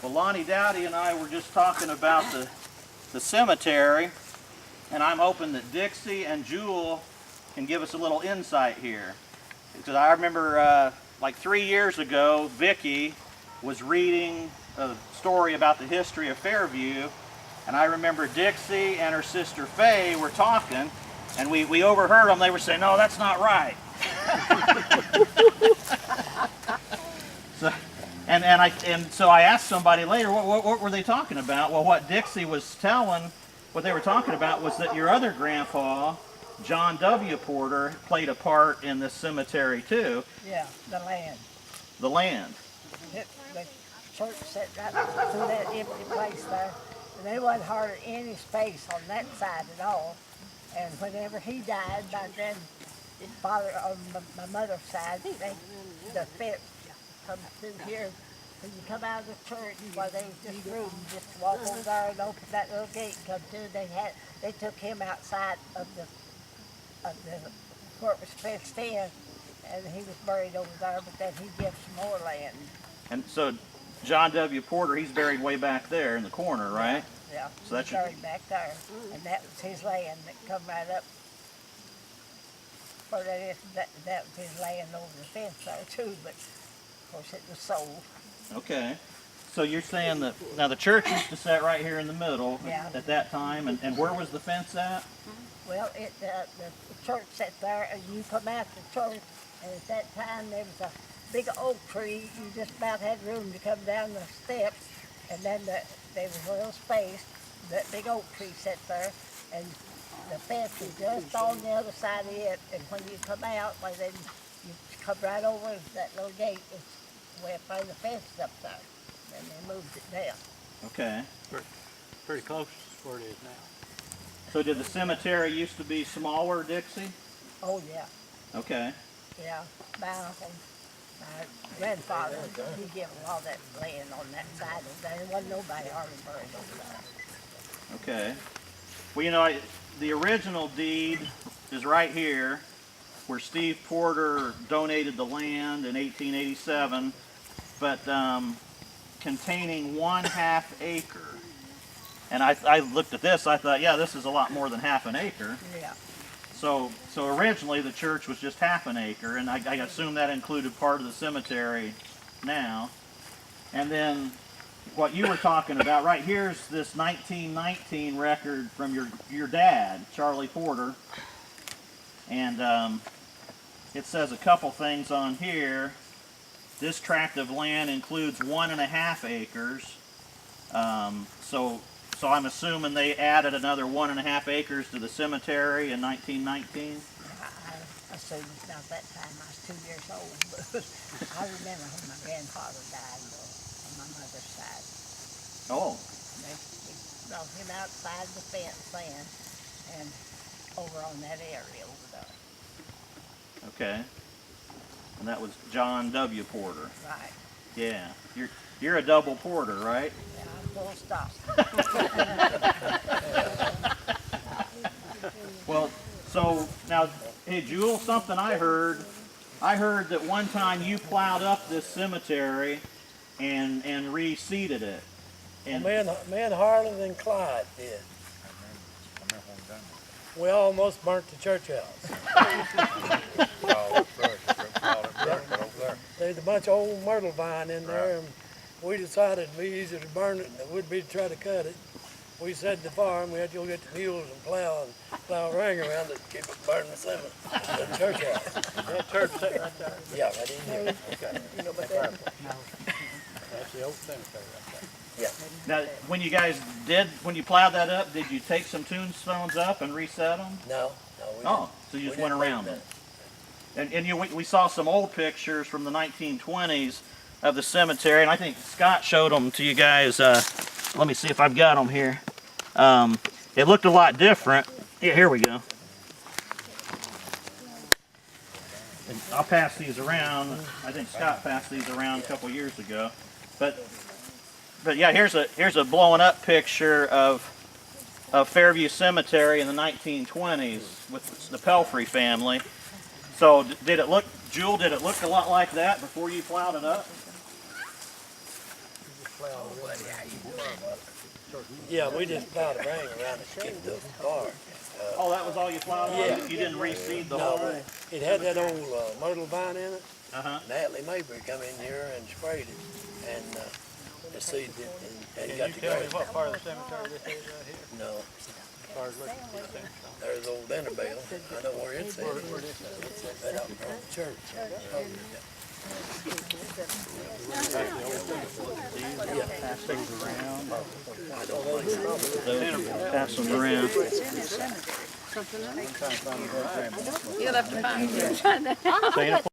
Well, Lonnie Dowdy and I were just talking about the cemetery, and I'm hoping that Dixie and Jewell can give us a little insight here. Because I remember like 3 years ago, Vicki was reading a story about the history of Fairview, and I remember Dixie and her sister Faye were talking, and we overheard them. They were saying, "No, that's not right." So I asked somebody later, what were they talking about? Well, what Dixie was telling, what they were talking about was that your other grandpa, John W. Porter, played a part in this cemetery too. Yeah, the land. The land. The church sat right through that empty place there, and there wasn't hardly any space on that side at all. And whenever he died, by then, his father on my mother's side, the fence comes through here. When you come out of the church, well, there was this room, just walk over there and open that little gate and come through. They took him outside of the where it was fenced in, and he was buried over there. But then he gave some more land. And so, John W. Porter, he's buried way back there in the corner, right? Yeah. So that's buried back there, and that was his land that come right up. Well, that was his land over the fence there too, but of course it was sold. Okay. So you're saying that now the church used to sit right here in the middle at that time, and where was the fence at? Well, the church sat there, and you come out the church, and at that time there was a big oak tree. You just about had room to come down the steps, and then there was a little space. That big oak tree sat there, and the fence was just on the other side of it. And when you come out, well, then you come right over that little gate. It's way up by the fence up there. And they moved it down. Okay. Pretty close to where it is now. So did the cemetery used to be smaller, Dixie? Oh, yeah. Okay. Yeah. My grandfather, he gave all that land on that side of there. There wasn't nobody hardly buried over there. Okay. Well, you know, the original deed is right here, where Steve Porter donated the land in 1887, but containing 1/2 acre. And I looked at this, I thought, yeah, this is a lot more than 1/2 acre. Yeah. So originally the church was just 1/2 acre, and I assume that included part of the cemetery now. And then what you were talking about, right here's this 1919 record from your dad, Charlie Porter. And it says a couple things on here. This tract of land includes 1.5 acres. So I'm assuming they added another 1.5 acres to the cemetery in 1919? I assume about that time I was 2 years old, but I remember when my grandfather died on my mother's side. Oh. They brought him outside the fence then and over on that area over there. Okay. And that was John W. Porter. Right. Yeah. You're a double Porter, right? Yeah, I'm full of stop. Well, so now, hey, Jewell, something I heard that one time you plowed up this cemetery and reseeded it. And Me and Harlan and Clyde did. We almost burnt the church house. There's a bunch of old myrtle vine in there, and we decided it'd be easier to burn it than it would be to try to cut it. We said to the farm we had to go get the mules and plow a ring around it to keep it burning the church house. That church sitting right there. Yeah, right in here. Okay. You know, but then, That's the old cemetery right there. Yeah. now, when you plowed that up, did you take some tombstones up and reset them? No, we didn't. Oh, so you just went around it. And we saw some old pictures from the 1920s of the cemetery, and I think Scott showed them to you guys. Let me see if I've got them here. It looked a lot different. Yeah, here we go. And I'll pass these around. I think Scott passed these around a couple years ago. But yeah, here's a blown up picture of Fairview Cemetery in the 1920s with the Pelfrey family. So did it look, Jewell, did it look a lot like that before you plowed it up? plow around. Yeah, we just plowed a ring around it to keep the bar. Oh, that was all you plowed on? Yeah. You didn't reseed the whole No, thing? it had that old myrtle vine in it. Uh-huh. Natalie Mabry come in here and sprayed it and seeded it and Can got you the tell me grass. what part of the cemetery this is right here? No, As far as looking at the cemetery. there's old dinner bell. I know where it's at. Where this is? It's right out in front of the church. Pass those around. I don't think so. Pass them around. You'll have to find it. Say it.